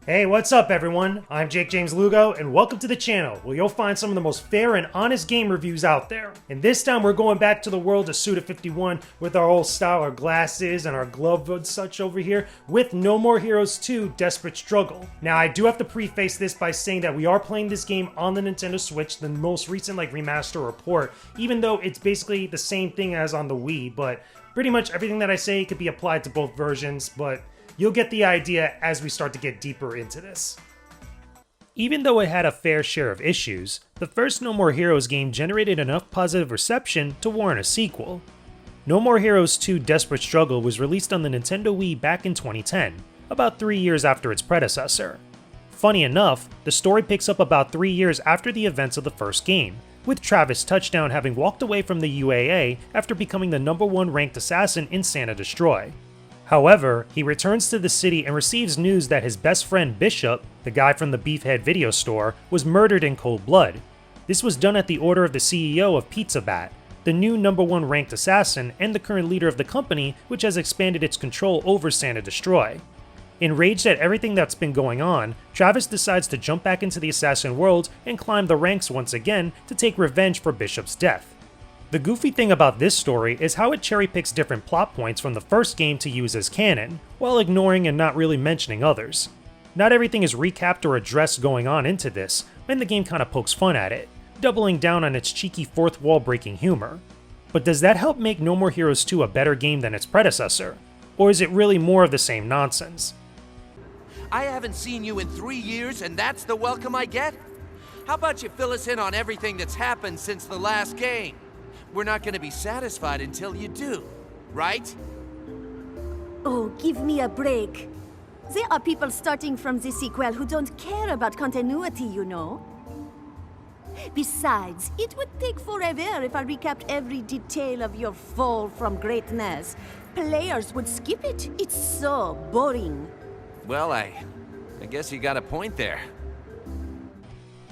Hey, what's up everyone? I'm Jakejames Lugo, and welcome to the channel, where you'll find some of the most fair and honest game reviews out there. And this time we're going back to the world of Suda51 with our old style, our glasses, and our glove and such over here, with No More Heroes 2 Desperate Struggle. Now I do have to preface this by saying that we are playing this game on the Nintendo Switch, the most recent remaster or port, even though it's basically the same thing as on the Wii, but pretty much everything that I say could be applied to both versions, but you'll get the idea as we start to get deeper into this. Even though it had a fair share of issues, the first No More Heroes game generated enough positive reception to warrant a sequel. No More Heroes 2 Desperate Struggle was released on the Nintendo Wii back in 2010, about 3 years after its predecessor. Funny enough, the story picks up about 3 years after the events of the first game, with Travis Touchdown having walked away from the UAA after becoming the #1 ranked assassin in Santa Destroy. However, he returns to the city and receives news that his best friend Bishop, the guy from the Beefhead video store, was murdered in cold blood. This was done at the order of the CEO of Pizza Bat, the new #1 ranked assassin and the current leader of the company, which has expanded its control over Santa Destroy. Enraged at everything that's been going on, Travis decides to jump back into the assassin world and climb the ranks once again to take revenge for Bishop's death. The goofy thing about this story is how it cherry-picks different plot points from the first game to use as canon, while ignoring and not really mentioning others. Not everything is recapped or addressed going on into this, and the game kinda pokes fun at it, doubling down on its cheeky fourth wall breaking humor. But does that help make No More Heroes 2 a better game than its predecessor? Or is it really more of the same nonsense? I haven't seen you in 3 years and that's the welcome I get? How about you fill us in on everything that's happened since the last game? We're not gonna be satisfied until you do, right? Oh, give me a break. There are people starting from the sequel who don't care about continuity, you know. Besides, it would take forever if I recapped every detail of your fall from greatness. Players would skip it. It's so boring. Well, I guess you got a point there.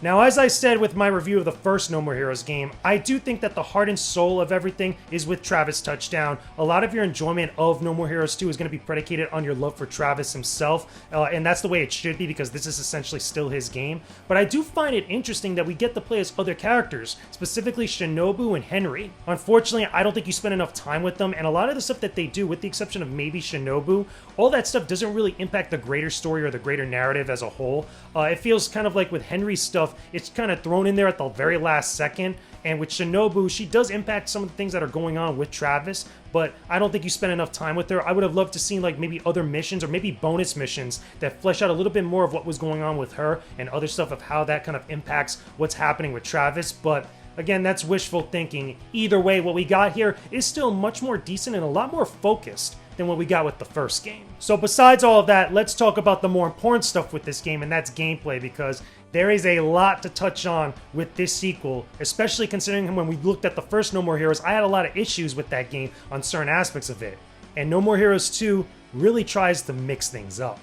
Now, as I said with my review of the first No More Heroes game, I do think that the heart and soul of everything is with Travis Touchdown. A lot of your enjoyment of No More Heroes 2 is going to be predicated on your love for Travis himself, and that's the way it should be because this is essentially still his game. But I do find it interesting that we get to play as other characters, specifically Shinobu and Henry. Unfortunately, I don't think you spend enough time with them, and a lot of the stuff that they do, with the exception of maybe Shinobu, all that stuff doesn't really impact the greater story or the greater narrative as a whole. It feels kind of like with Henry's stuff, it's kind of thrown in there at the very last second, and with Shinobu, she does impact some of the things that are going on with Travis, but I don't think you spend enough time with her. I would have loved to see maybe other missions or maybe bonus missions that flesh out a little bit more of what was going on with her and other stuff of how that kind of impacts what's happening with Travis, but again, that's wishful thinking. Either way, what we got here is still much more decent and a lot more focused than what we got with the first game. So besides all of that, let's talk about the more important stuff with this game, and that's gameplay, because there is a lot to touch on with this sequel, especially considering when we looked at the first No More Heroes, I had a lot of issues with that game on certain aspects of it. And No More Heroes 2 really tries to mix things up.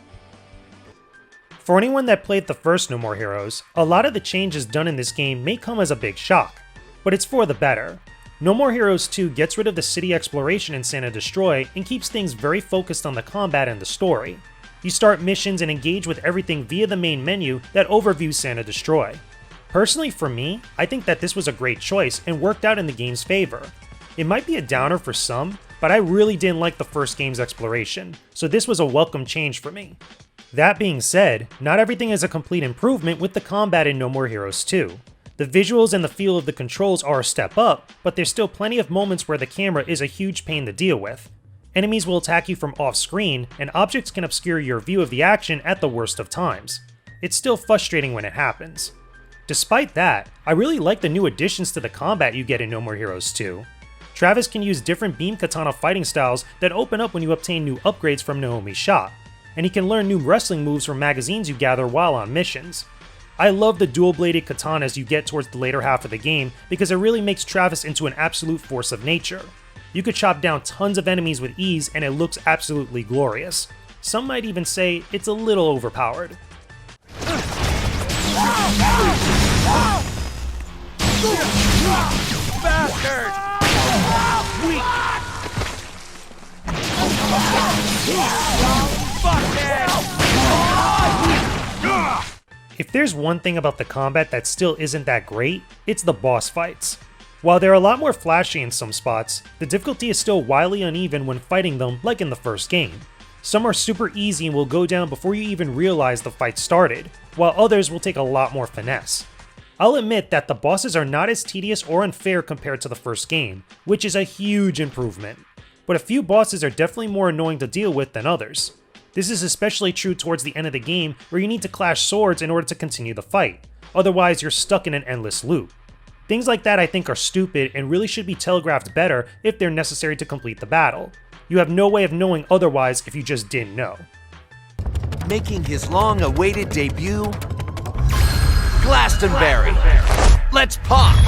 For anyone that played the first No More Heroes, a lot of the changes done in this game may come as a big shock, but it's for the better. No More Heroes 2 gets rid of the city exploration in Santa Destroy and keeps things very focused on the combat and the story. You start missions and engage with everything via the main menu that overviews Santa Destroy. Personally for me, I think that this was a great choice and worked out in the game's favor. It might be a downer for some, but I really didn't like the first game's exploration, so this was a welcome change for me. That being said, not everything is a complete improvement with the combat in No More Heroes 2. The visuals and the feel of the controls are a step up, but there's still plenty of moments where the camera is a huge pain to deal with. Enemies will attack you from off-screen, and objects can obscure your view of the action at the worst of times. It's still frustrating when it happens. Despite that, I really like the new additions to the combat you get in No More Heroes 2. Travis can use different beam katana fighting styles that open up when you obtain new upgrades from Naomi's shop, and he can learn new wrestling moves from magazines you gather while on missions. I love the dual-bladed katanas you get towards the later half of the game because it really makes Travis into an absolute force of nature. You could chop down tons of enemies with ease and it looks absolutely glorious. Some might even say it's a little overpowered. Bastard! Weak! Fuck it! If there's one thing about the combat that still isn't that great, it's the boss fights. While they're a lot more flashy in some spots, the difficulty is still wildly uneven when fighting them like in the first game. Some are super easy and will go down before you even realize the fight started, while others will take a lot more finesse. I'll admit that the bosses are not as tedious or unfair compared to the first game, which is a huge improvement. But a few bosses are definitely more annoying to deal with than others. This is especially true towards the end of the game where you need to clash swords in order to continue the fight, otherwise you're stuck in an endless loop. Things like that I think are stupid and really should be telegraphed better if they're necessary to complete the battle. You have no way of knowing otherwise if you just didn't know. Making his long-awaited debut, Glastonbury. Let's pop!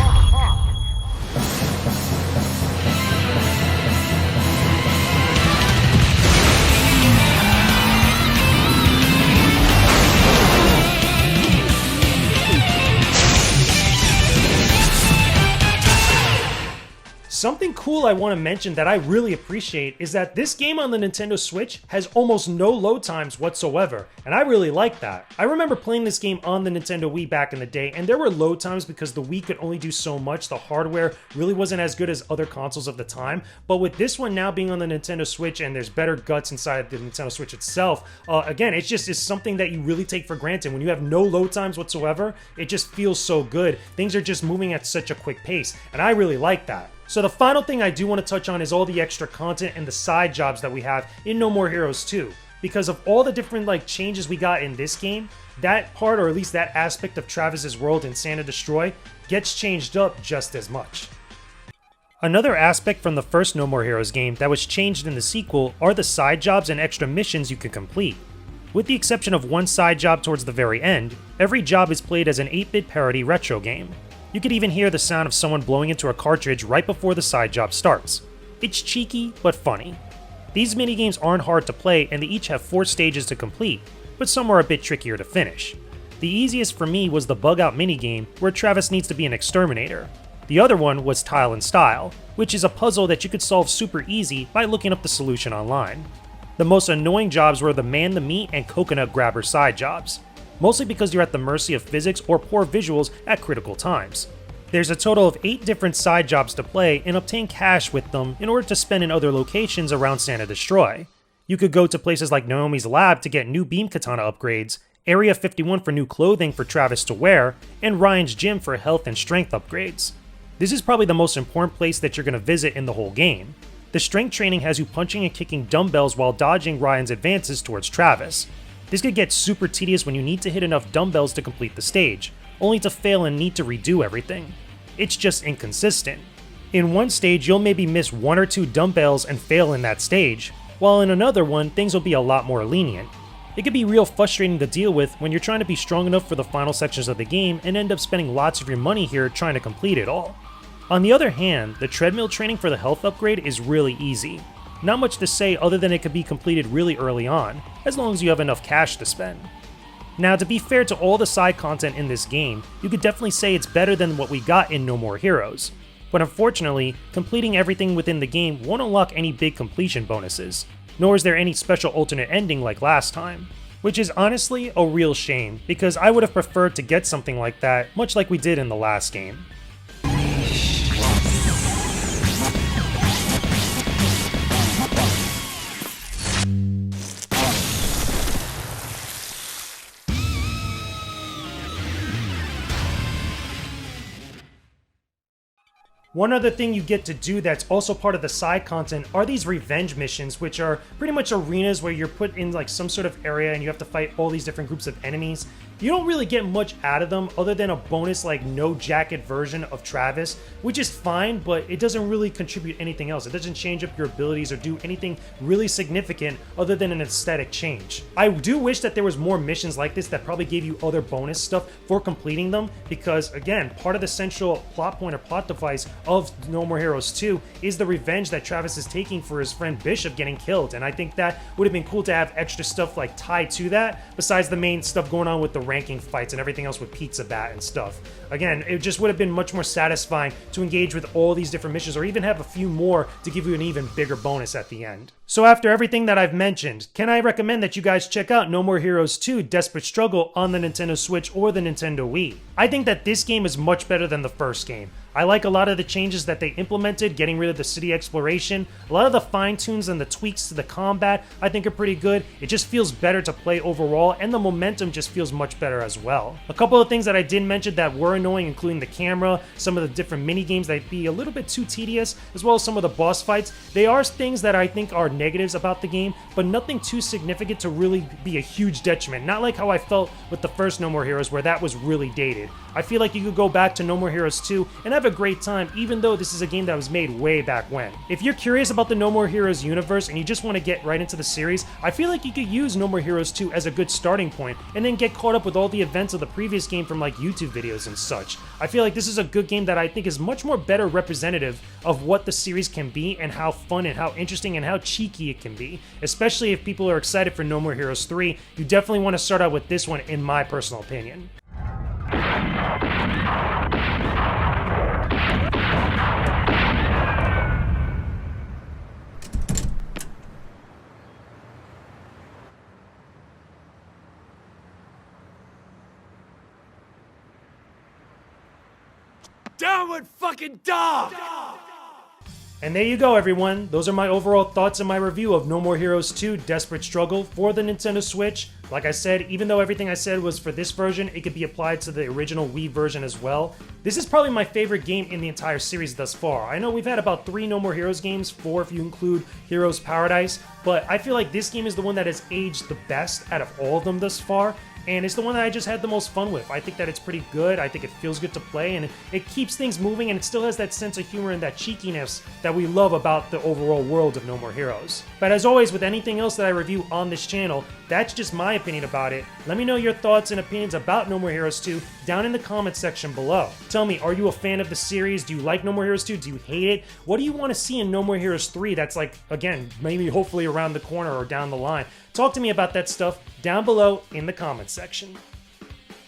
Something cool I want to mention that I really appreciate is that this game on the Nintendo Switch has almost no load times whatsoever, and I really like that. I remember playing this game on the Nintendo Wii back in the day, and there were load times because the Wii could only do so much, the hardware really wasn't as good as other consoles of the time, but with this one now being on the Nintendo Switch and there's better guts inside the Nintendo Switch itself, again, it's something that you really take for granted. When you have no load times whatsoever, it just feels so good. Things are just moving at such a quick pace, and I really like that. So the final thing I do want to touch on is all the extra content and the side jobs that we have in No More Heroes 2. Because of all the different changes we got in this game, that part, or at least that aspect of Travis's world in Sand and Destroy, gets changed up just as much. Another aspect from the first No More Heroes game that was changed in the sequel are the side jobs and extra missions you can complete. With the exception of one side job towards the very end, every job is played as an 8-bit parody retro game. You could even hear the sound of someone blowing into a cartridge right before the side job starts. It's cheeky, but funny. These minigames aren't hard to play and they each have 4 stages to complete, but some are a bit trickier to finish. The easiest for me was the bug out minigame where Travis needs to be an exterminator. The other one was Tile and Style, which is a puzzle that you could solve super easy by looking up the solution online. The most annoying jobs were the Man the Meat and Coconut Grabber side jobs, mostly because you're at the mercy of physics or poor visuals at critical times. There's a total of 8 different side jobs to play and obtain cash with them in order to spend in other locations around Sand and Destroy. You could go to places like Naomi's lab to get new beam katana upgrades, Area 51 for new clothing for Travis to wear, and Ryan's gym for health and strength upgrades. This is probably the most important place that you're going to visit in the whole game. The strength training has you punching and kicking dumbbells while dodging Ryan's advances towards Travis. This could get super tedious when you need to hit enough dumbbells to complete the stage, only to fail and need to redo everything. It's just inconsistent. In one stage, you'll maybe miss 1 or 2 dumbbells and fail in that stage, while in another one, things will be a lot more lenient. It can be real frustrating to deal with when you're trying to be strong enough for the final sections of the game and end up spending lots of your money here trying to complete it all. On the other hand, the treadmill training for the health upgrade is really easy. Not much to say other than it can be completed really early on, as long as you have enough cash to spend. Now, to be fair to all the side content in this game, you could definitely say it's better than what we got in No More Heroes. But unfortunately, completing everything within the game won't unlock any big completion bonuses, nor is there any special alternate ending like last time. Which is honestly a real shame, because I would have preferred to get something like that, much like we did in the last game. One other thing you get to do that's also part of the side content are these revenge missions, which are pretty much arenas where you're put in some sort of area and you have to fight all these different groups of enemies. You don't really get much out of them other than a bonus no jacket version of Travis, which is fine, but it doesn't really contribute anything else. It doesn't change up your abilities or do anything really significant other than an aesthetic change. I do wish that there was more missions like this that probably gave you other bonus stuff for completing them, because again, part of the central plot point or plot device of No More Heroes 2 is the revenge that Travis is taking for his friend Bishop getting killed, and I think that would have been cool to have extra stuff like tied to that, besides the main stuff going on with the ranking fights and everything else with Pizza Bat and stuff. Again, it just would have been much more satisfying to engage with all these different missions, or even have a few more to give you an even bigger bonus at the end. So after everything that I've mentioned, can I recommend that you guys check out No More Heroes 2 Desperate Struggle on the Nintendo Switch or the Nintendo Wii? I think that this game is much better than the first game. I like a lot of the changes that they implemented, getting rid of the city exploration. A lot of the fine-tunes and the tweaks to the combat I think are pretty good. It just feels better to play overall, and the momentum just feels much better as well. A couple of things that I did mention that were annoying, including the camera, some of the different mini-games that be a little bit too tedious, as well as some of the boss fights. They are things that I think are negatives about the game, but nothing too significant to really be a huge detriment. Not like how I felt with the first No More Heroes, where that was really dated. I feel like you could go back to No More Heroes 2 and have a great time, even though this is a game that was made way back when. If you're curious about the No More Heroes universe and you just want to get right into the series, I feel like you could use No More Heroes 2 as a good starting point, and then get caught up with all the events of the previous game from like YouTube videos and such. I feel like this is a good game that I think is much more better representative of what the series can be, and how fun and how interesting and how cheeky it can be. Especially if people are excited for No More Heroes 3, you definitely want to start out with this one, in my personal opinion. Downward fucking dog! And there you go, everyone. Those are my overall thoughts and my review of No More Heroes 2 Desperate Struggle for the Nintendo Switch. Like I said, even though everything I said was for this version, it could be applied to the original Wii version as well. This is probably my favorite game in the entire series thus far. I know we've had about 3 No More Heroes games, 4 if you include Heroes Paradise, but I feel like this game is the one that has aged the best out of all of them thus far. And it's the one that I just had the most fun with. I think that it's pretty good, I think it feels good to play, and it keeps things moving, and it still has that sense of humor and that cheekiness that we love about the overall world of No More Heroes. But as always, with anything else that I review on this channel, that's just my opinion about it. Let me know your thoughts and opinions about No More Heroes 2 down in the comments section below. Tell me, are you a fan of the series? Do you like No More Heroes 2? Do you hate it? What do you want to see in No More Heroes 3 that's like, again, maybe hopefully around the corner or down the line? Talk to me about that stuff down below in the comments section.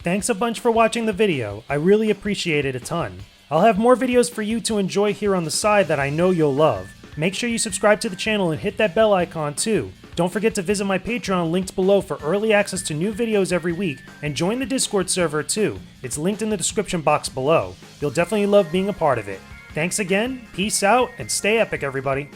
Thanks a bunch for watching the video. I really appreciate it a ton. I'll have more videos for you to enjoy here on the side that I know you'll love. Make sure you subscribe to the channel and hit that bell icon too. Don't forget to visit my Patreon linked below for early access to new videos every week, and join the Discord server too. It's linked in the description box below. You'll definitely love being a part of it. Thanks again, peace out, and stay epic, everybody.